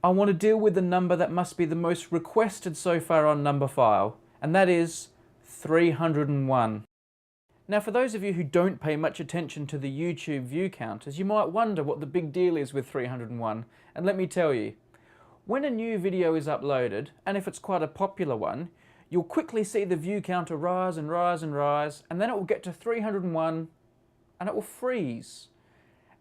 I want to deal with the number that must be the most requested so far on Numberphile, and that is 301. Now, for those of you who don't pay much attention to the YouTube view counters, you might wonder what the big deal is with 301, and let me tell you. When a new video is uploaded, and if it's quite a popular one, you'll quickly see the view counter rise and rise and rise, and then it will get to 301, and it will freeze.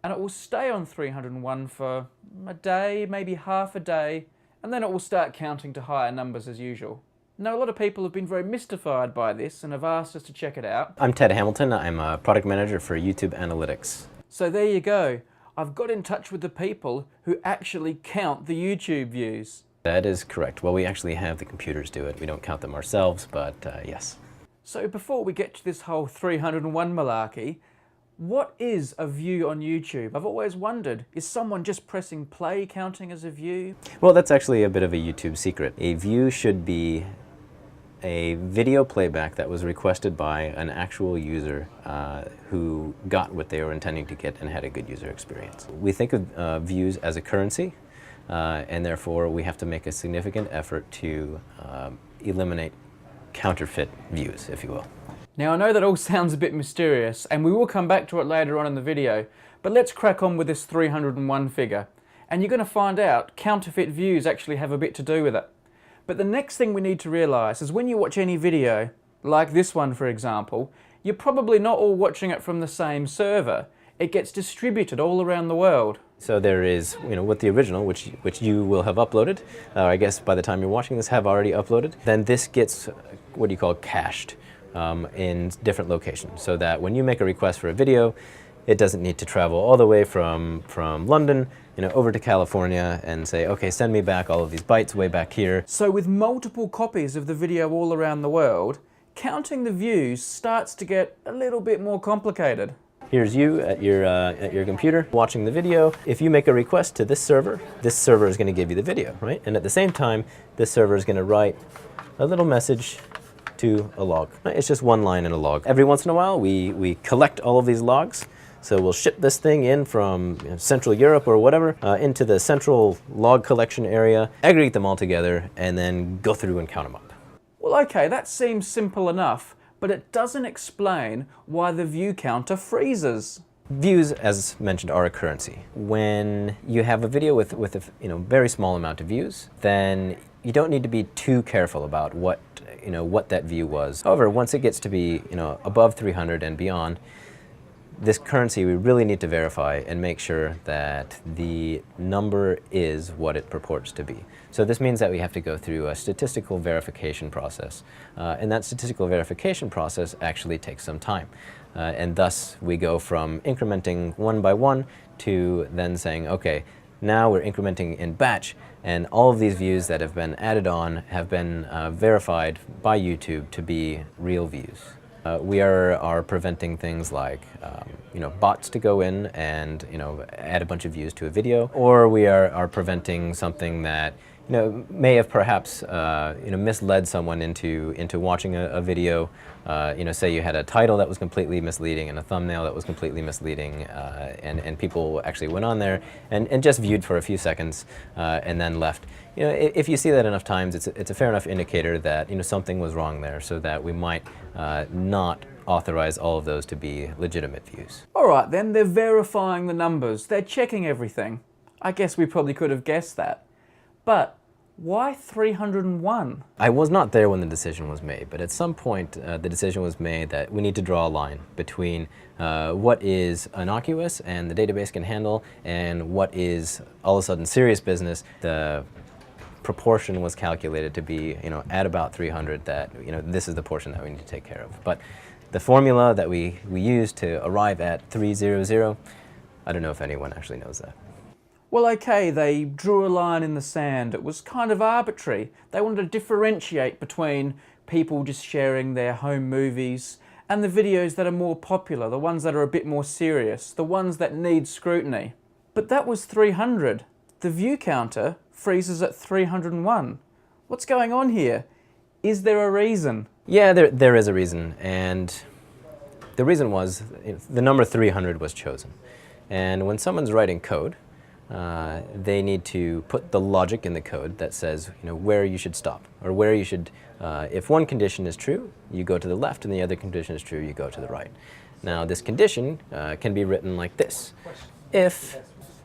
And it will stay on 301 for a day, maybe half a day, and then it will start counting to higher numbers as usual. Now, a lot of people have been very mystified by this and have asked us to check it out. I'm Ted Hamilton. I'm a product manager for YouTube Analytics. So there you go. I've got in touch with the people who actually count the YouTube views. That is correct. Well, we actually have the computers do it. We don't count them ourselves, but yes. So before we get to this whole 301 malarkey, what is a view on YouTube? I've always wondered, is someone just pressing play counting as a view? Well, that's actually a bit of a YouTube secret. A view should be a video playback that was requested by an actual user who got what they were intending to get and had a good user experience. We think of views as a currency, and therefore we have to make a significant effort to eliminate counterfeit views, if you will. Now, I know that all sounds a bit mysterious, and we will come back to it later on in the video, but let's crack on with this 301 figure. And you're going to find out counterfeit views actually have a bit to do with it. But the next thing we need to realise is when you watch any video, like this one for example, you're probably not all watching it from the same server. It gets distributed all around the world. So there is, with the original, which you will have uploaded, I guess by the time you're watching this have already uploaded, then this gets what you call cached in different locations, so that when you make a request for a video, it doesn't need to travel all the way from London, over to California and say, okay, send me back all of these bytes way back here. So with multiple copies of the video all around the world, counting the views starts to get a little bit more complicated. Here's you at your computer watching the video. If you make a request to this server is going to give you the video, right? And at the same time, this server is going to write a little message to a log. It's just one line in a log. Every once in a while, we collect all of these logs. So we'll ship this thing in from Central Europe or whatever into the central log collection area, aggregate them all together, and then go through and count them up. Well, okay, that seems simple enough, but it doesn't explain why the view counter freezes. Views, as mentioned, are a currency. When you have a video with a very small amount of views, then you don't need to be too careful about what that view was. However, once it gets to be above 300 and beyond, this currency we really need to verify and make sure that the number is what it purports to be. So this means that we have to go through a statistical verification process, and that statistical verification process actually takes some time. And thus we go from incrementing one by one to then saying, okay, now we're incrementing in batch, and all of these views that have been added on have been verified by YouTube to be real views. We are preventing things like bots to go in and add a bunch of views to a video, or we are preventing something that may have perhaps misled someone into watching a video. Say you had a title that was completely misleading and a thumbnail that was completely misleading, and people actually went on there and just viewed for a few seconds and then left. If you see that enough times, it's a fair enough indicator that something was wrong there, so that we might not authorize all of those to be legitimate views. All right, then they're verifying the numbers. They're checking everything. I guess we probably could have guessed that. But why 301? I was not there when the decision was made, but at some point the decision was made that we need to draw a line between what is innocuous and the database can handle and what is all of a sudden serious business. The proportion was calculated to be at about 300, that this is the portion that we need to take care of. But the formula that we used to arrive at 300, I don't know if anyone actually knows that. Well, okay, they drew a line in the sand. It was kind of arbitrary. They wanted to differentiate between people just sharing their home movies and the videos that are more popular, the ones that are a bit more serious, the ones that need scrutiny. But that was 300. The view counter freezes at 301. What's going on here? Is there a reason? Yeah, there is a reason, and the reason was the number 300 was chosen. And when someone's writing code, they need to put the logic in the code that says, where you should stop, or where you should, if one condition is true, you go to the left, and the other condition is true, you go to the right. Now, this condition can be written like this. If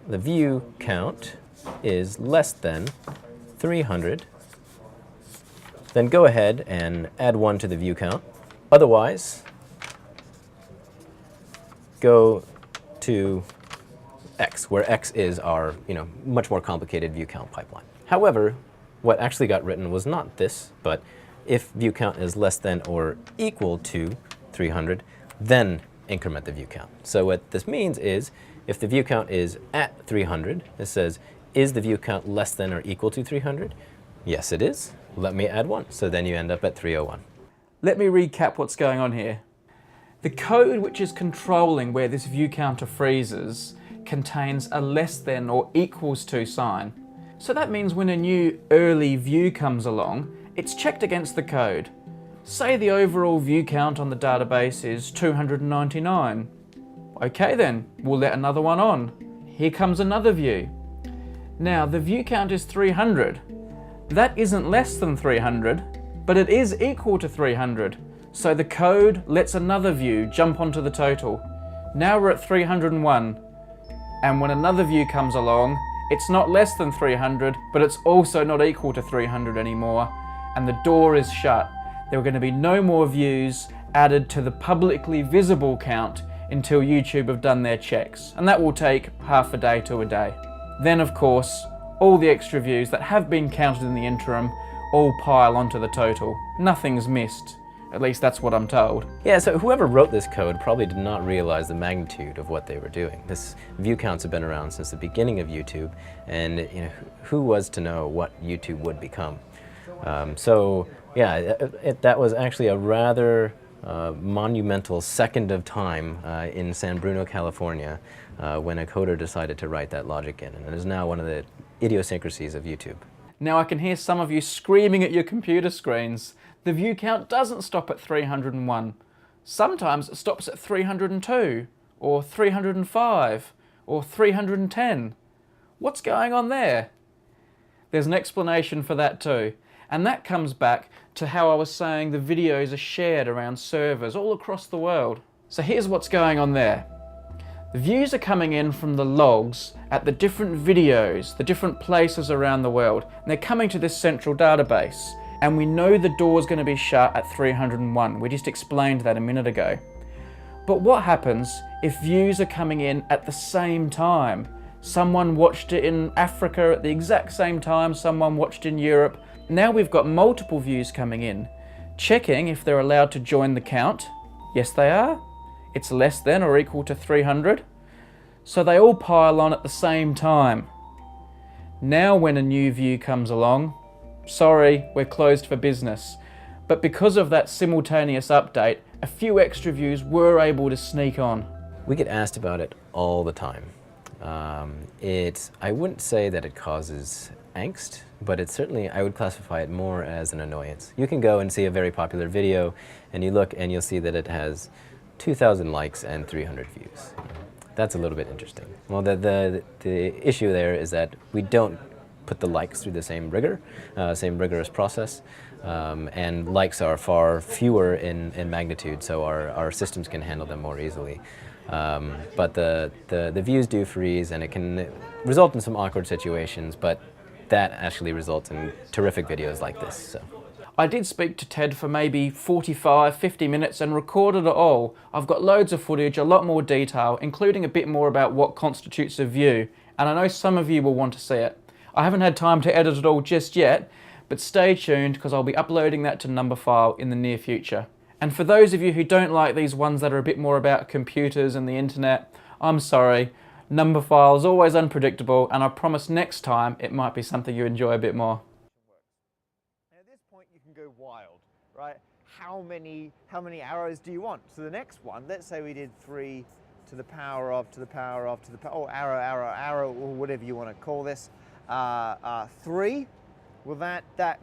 the view count is less than 300, then go ahead and add 1 to the view count. Otherwise, go to X, where X is our, much more complicated view count pipeline. However, what actually got written was not this, but if view count is less than or equal to 300, then increment the view count. So what this means is, if the view count is at 300, it says, is the view count less than or equal to 300? Yes, it is. Let me add 1. So then you end up at 301. Let me recap what's going on here. The code which is controlling where this view counter freezes contains a less than or equals to sign. So that means when a new early view comes along, it's checked against the code. Say the overall view count on the database is 299. Okay then, we'll let another one on. Here comes another view. Now the view count is 300. That isn't less than 300, but it is equal to 300. So the code lets another view jump onto the total. Now we're at 301. And when another view comes along, it's not less than 300, but it's also not equal to 300 anymore. And the door is shut. There are going to be no more views added to the publicly visible count until YouTube have done their checks. And that will take half a day to a day. Then, of course, all the extra views that have been counted in the interim all pile onto the total. Nothing's missed. At least that's what I'm told. Yeah, so whoever wrote this code probably did not realize the magnitude of what they were doing. This view counts have been around since the beginning of YouTube, and who was to know what YouTube would become? That was actually a rather monumental second of time in San Bruno, California, when a coder decided to write that logic in, and it is now one of the idiosyncrasies of YouTube. Now I can hear some of you screaming at your computer screens. The view count doesn't stop at 301. Sometimes it stops at 302, or 305, or 310. What's going on there? There's an explanation for that too, and that comes back to how I was saying the videos are shared around servers all across the world. So here's what's going on there. The views are coming in from the logs at the different videos, the different places around the world, and they're coming to this central database. And we know the door's going to be shut at 301. We just explained that a minute ago. But what happens if views are coming in at the same time? Someone watched it in Africa at the exact same time, someone watched in Europe. Now we've got multiple views coming in. Checking if they're allowed to join the count. Yes, they are. It's less than or equal to 300. So they all pile on at the same time. Now when a new view comes along, sorry, we're closed for business. But because of that simultaneous update, a few extra views were able to sneak on. We get asked about it all the time. I wouldn't say that it causes angst, but it's certainly, I would classify it more as an annoyance. You can go and see a very popular video, and you look and you'll see that it has 2,000 likes and 300 views. That's a little bit interesting. Well, the issue there is that we don't put the likes through the same rigorous process, and likes are far fewer in magnitude, so our systems can handle them more easily. But the views do freeze, and it can result in some awkward situations, but that actually results in terrific videos like this. So. I did speak to Ted for maybe 45, 50 minutes and recorded it all. I've got loads of footage, a lot more detail, including a bit more about what constitutes a view, and I know some of you will want to see it. I haven't had time to edit it all just yet, but stay tuned because I'll be uploading that to Numberphile in the near future. And for those of you who don't like these ones that are a bit more about computers and the internet, I'm sorry. Numberphile is always unpredictable, and I promise next time it might be something you enjoy a bit more. At this point you can go wild, right? How many arrows do you want? So the next one, let's say we did 3 to the power of, or arrow, or whatever you want to call this. 3, well that